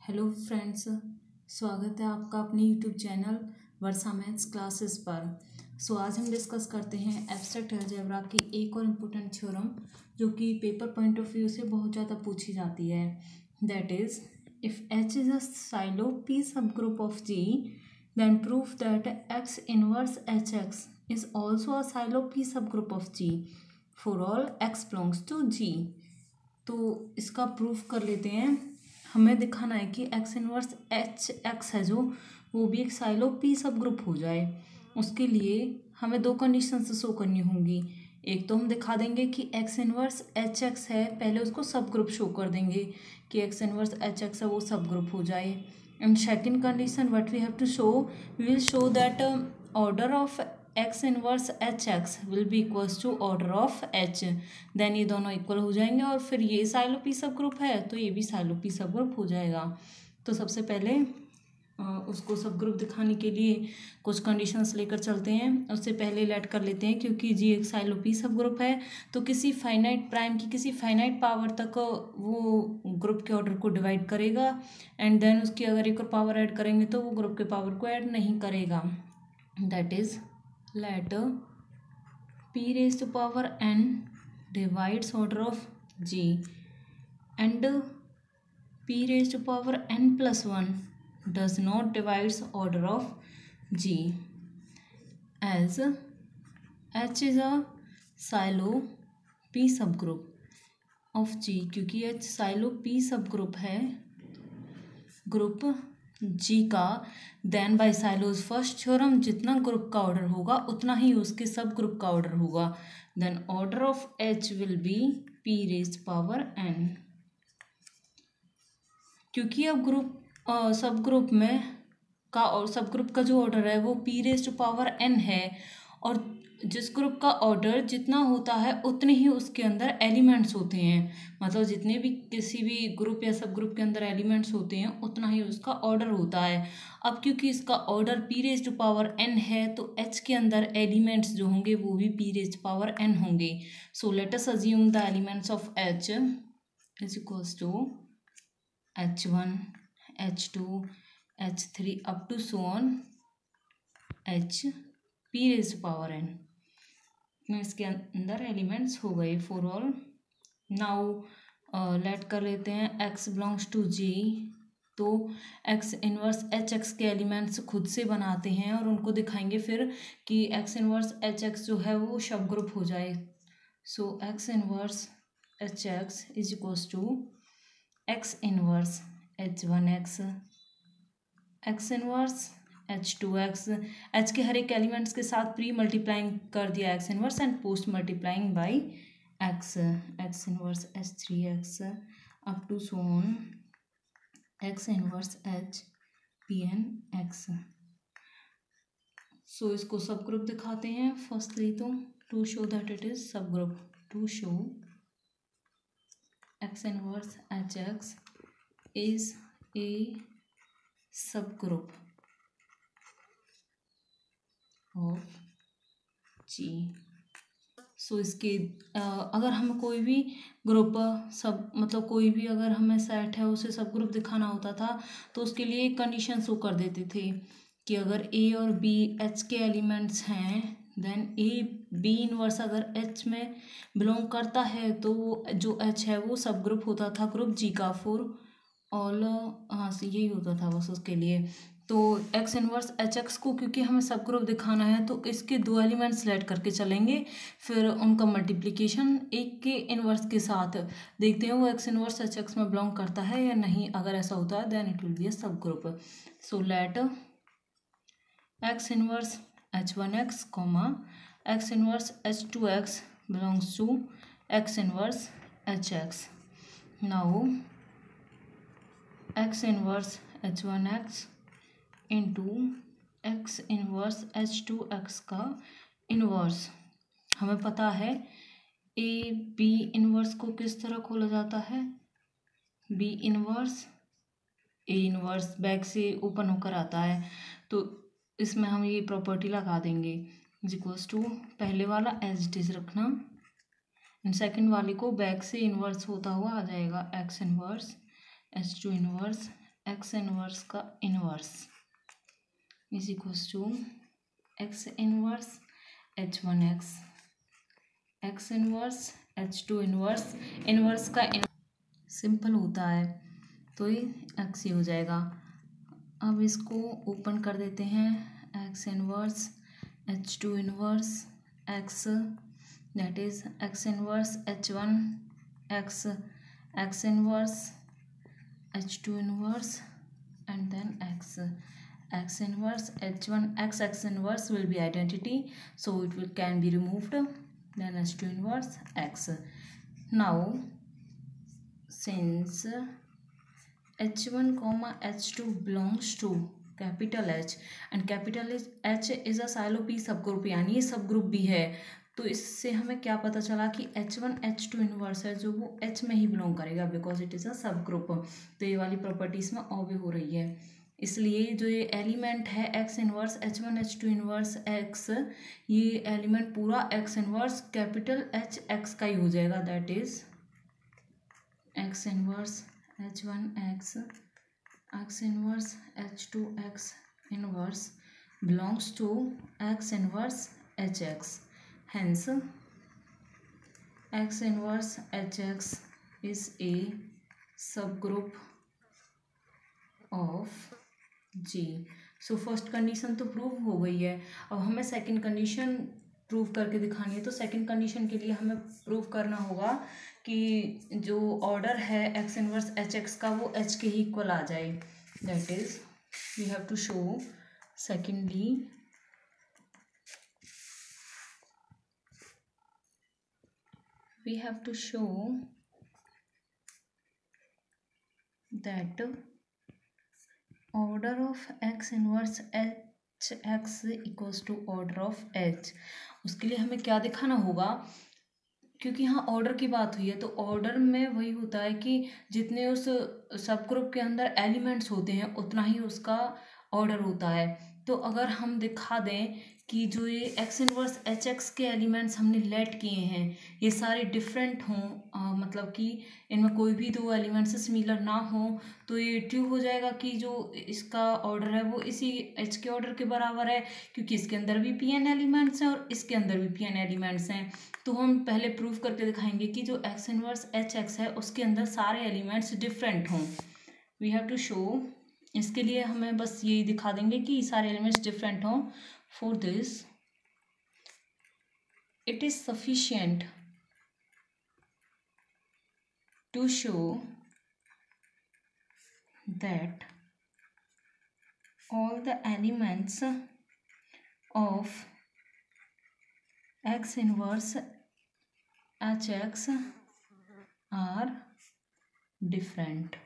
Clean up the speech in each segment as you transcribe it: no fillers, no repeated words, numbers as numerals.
Hello friends, स्वागत है आपका अपने यूट्यूब चैनल वर्षा मैथ्स क्लासेस पर। आज हम डिस्कस करते हैं एब्स्ट्रैक्ट अलजेब्रा की एक और इम्पोर्टेंट थ्योरम जो कि पेपर पॉइंट ऑफ व्यू से बहुत ज़्यादा पूछी जाती है। That is if H is a Sylow P subgroup of G then proof that X inverse HX is also a Sylow P subgroup of G for all X belongs to G। तो इसका proof कर लेते हैं। हमें दिखाना है कि x inverse H x है जो वो भी एक साइलो पी सब ग्रुप हो जाए। उसके लिए हमें दो कंडीशंस शो करनी होंगी। एक तो हम दिखा देंगे कि एक्स इनवर्स एच एक्स है, पहले उसको सब ग्रुप शो कर देंगे कि एक्स इनवर्स एच एक्स है वो सब ग्रुप हो जाए। And second condition what we have to show, we will show that order of X inverse H X will be equals to order of H. Then ये दोनों equal हो जाएंगे और फिर ये साइलो पी सब ग्रुप है तो ये भी साइलो पी सब ग्रुप हो जाएगा। तो सबसे पहले उसको सब ग्रुप दिखाने के लिए कुछ कंडीशंस लेकर चलते हैं। उससे पहले लेट कर लेते हैं क्योंकि जी एक साइलो पी सब ग्रुप है तो किसी फाइनाइट प्राइम की किसी फाइनाइट पावर तक वो ग्रुप के ऑर्डर को डिवाइड करेगा एंड देन उसकी अगर एक और पावर ऐड करेंगे तो वो ग्रुप के पावर को ऐड नहीं करेगा। That is let p raised to power n divides order of g and p raised to power n plus 1 does not divides order of g as h is a silo p subgroup of g। क्योंकि h Sylow p subgroup है group G का, then by Sylow's first theorem जितना group का order होगा उतना ही उसके subgroup का ऑर्डर होगा। Then order of H will be P raised power N. क्योंकि अब ग्रुप सब ग्रुप में का और सब ग्रुप का जो ऑर्डर है वो पी रेज्ड पावर एन है और जिस ग्रुप का ऑर्डर जितना होता है उतने ही उसके अंदर एलिमेंट्स होते हैं। मतलब जितने भी किसी भी ग्रुप या सब ग्रुप के अंदर एलिमेंट्स होते हैं उतना ही उसका ऑर्डर होता है। अब क्योंकि इसका order P raised power N है तो एच के अंदर एलिमेंट्स जो होंगे वो भी पी रेज्ड पावर एन होंगे। So let us assume the elements of H is equals to h1 h2 h3 up to so on h p raised power n में इसके अंदर एलिमेंट्स हो गए फॉर ऑल। नाउ लेट कर लेते हैं x belongs to g। तो x inverse H x के एलिमेंट्स खुद से बनाते हैं और उनको दिखाएंगे फिर कि x इनवर्स एच एक्स जो है वो सब ग्रुप हो जाए। So x inverse H X is equals to x inverse h1x x inverse h2x। h के हर एक एलिमेंट्स के साथ प्री मल्टीप्लाइंग कर दिया x inverse and post multiplying by x inverse h3x up to so on x inverse h pn x। So इसको subgroup दिखाते हैं। Firstly तो to show that it is subgroup, to show x inverse hx is a subgroup of G। सो इसके अगर हमें कोई भी ग्रुप सब मतलब कोई भी अगर हमें सेट है उसे सब ग्रुप दिखाना होता था तो उसके लिए एक कंडीशन शो कर देते थे कि अगर ए और बी एच के एलिमेंट्स हैं देन ए बी इनवर्स अगर एच में बिलोंग करता है तो जो एच है वो सब ग्रुप होता था ग्रुप जी का फॉर ऑल। हाँ यही होता था बस उसके लिए। तो एक्स इनवर्स एच एक्स को क्योंकि हमें सब ग्रुप दिखाना है तो इसके दो एलिमेंट्स लेट करके चलेंगे, फिर उनका मल्टीप्लिकेशन एक के इनवर्स के साथ देखते हैं वो एक्स इनवर्स एच एक्स में बिलोंग करता है या नहीं। अगर ऐसा होता है then it will be a subgroup. So let X inverse h1x comma X inverse h2x belongs to x inverse hx। Now x inverse h1x into X inverse h2x का इनवर्स हमें पता है। ए बी इनवर्स को किस तरह खोला जाता है, B inverse A inverse back से ओपन होकर आता है तो इसमें हम ये प्रॉपर्टी लगा देंगे इज इक्वल्स टू पहले वाला एज इट इज रखना एंड सेकेंड वाले को बैक से इनवर्स होता हुआ आ जाएगा X inverse h2 inverse X inverse का inverse is equals to x inverse H1 X inverse H2 inverse. Inverse का सिंपल होता है तो ये एक्स ही हो जाएगा। अब इसको ओपन कर देते हैं, x inverse H2 inverse x, that is x inverse H1 x, x inverse H2 inverse and then x inverse H1 x inverse will be identity, so it can be removed, then H2 inverse x. Now since H1 comma H2 belongs to capital H and capital H is a silo P subgroup, यानी ये सब group भी है, तो इससे हमें क्या पता चला कि H1 H2 इनवर्स है जो वो H में ही बिलोंग करेगा बिकॉज इट इज़ अ सब ग्रुप। तो ये वाली प्रॉपर्टी इसमें ऑब्वे हो रही है, इसलिए जो ये एलिमेंट है x inverse H1 H2 inverse x, ये एलिमेंट पूरा x inverse capital H x का ही हो जाएगा, that is x inverse H1 x, x inverse H2 x inverse belongs to x inverse Hx, hence x inverse Hx is a subgroup of G। So first condition तो prove हो गई है, अब हमें second condition prove करके दिखानी है। तो सेकंड कंडीशन के लिए हमें प्रूव करना होगा कि जो ऑर्डर है एक्स इनवर्स एच एक्स का वो एच के ही इक्वल आ जाए, that is we have to show secondly we have to show that order of x inverse h x equals to order of h। उसके लिए हमें क्या दिखाना होगा, क्योंकि यहाँ ऑर्डर की बात हुई है तो ऑर्डर में वही होता है कि जितने उस सब ग्रुप के अंदर एलिमेंट्स होते हैं उतना ही उसका ऑर्डर होता है। तो अगर हम दिखा दें कि जो ये एक्स इनवर्स एच एक्स के एलिमेंट्स हमने लेट किए हैं ये सारे डिफरेंट हों, मतलब कि इनमें कोई भी दो एलिमेंट्स सिमिलर ना हो, तो ये ट्रू हो जाएगा कि जो इसका ऑर्डर है वो इसी एच के ऑर्डर के बराबर है, क्योंकि इसके अंदर भी पी एन एलिमेंट्स हैं और इसके अंदर भी पी एन एलिमेंट्स हैं। तो हम पहले प्रूव करके दिखाएंगे कि जो एक्स इनवर्स एच एक्स है उसके अंदर सारे एलिमेंट्स डिफरेंट हों। वी हैव टू शो, इसके लिए हमें बस यही दिखा देंगे कि सारे एलिमेंट्स डिफरेंट हों। For this it is sufficient to show that all the elements of x inverse hx are different।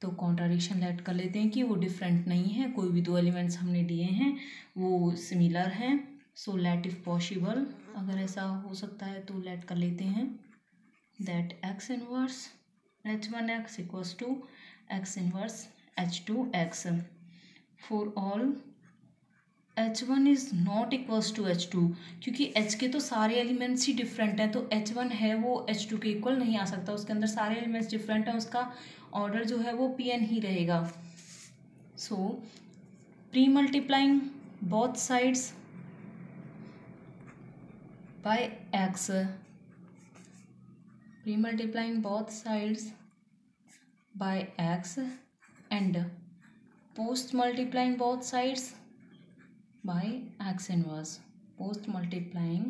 तो कॉन्ट्राडिक्शन लेट कर लेते हैं कि वो डिफरेंट नहीं है, कोई भी दो एलिमेंट्स हमने लिए हैं वो सिमिलर हैं। सो लेट इफ पॉसिबल, अगर ऐसा हो सकता है तो लेट कर लेते हैं that x inverse H1 x equals to x inverse H2 x for all H1 is not equals to H2, क्योंकि H के तो सारे एलिमेंट्स ही डिफरेंट हैं, तो H1 है वो H2 के इक्वल नहीं आ सकता, उसके अंदर सारे एलिमेंट्स डिफरेंट हैं, उसका ऑर्डर जो है वो Pn ही रहेगा। सो pre multiplying both sides by x, pre multiplying both sides by x and post multiplying both sides by x inverse, post multiplying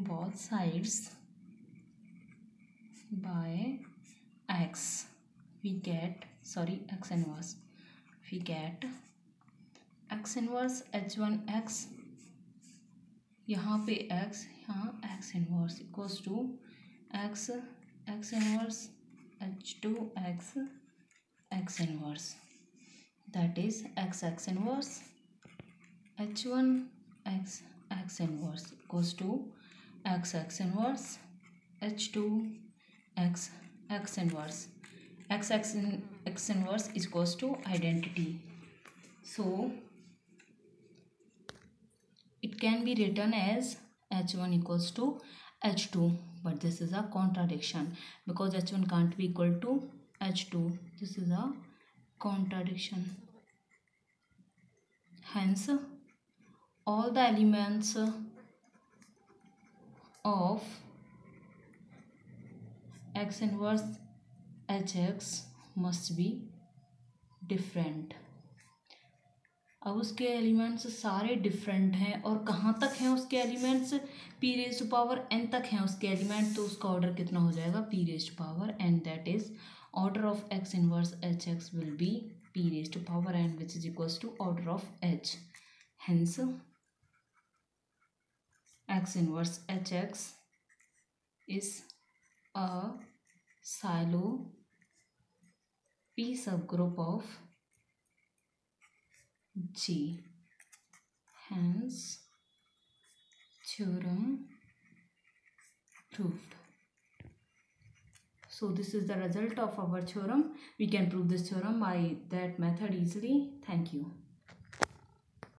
both sides by x we get x inverse, we get x inverse H1 x, यहाँ पे x, यहाँ x inverse equals to x inverse H2 x inverse, that is x inverse H1 x inverse equals to x inverse H2 x inverse, x inverse is equals to identity. So it can be written as H1 equals to H2, but this is a contradiction because H1 can't be equal to H2. This is a contradiction. Hence, all the elements of X inverse Hx must be different. अब उसके elements सारे different हैं और कहाँ तक हैं उसके elements, p raise to power n तक हैं उसके एलिमेंट, तो उसका ऑर्डर कितना हो जाएगा, p raise to power n, that is order of x inverse hx will be p raise to power n which is equals to order of h. Hence x inverse hx is a silo p subgroup of G. Hence, theorem proved. So this is the result of our theorem. We can prove this theorem by that method easily. Thank you.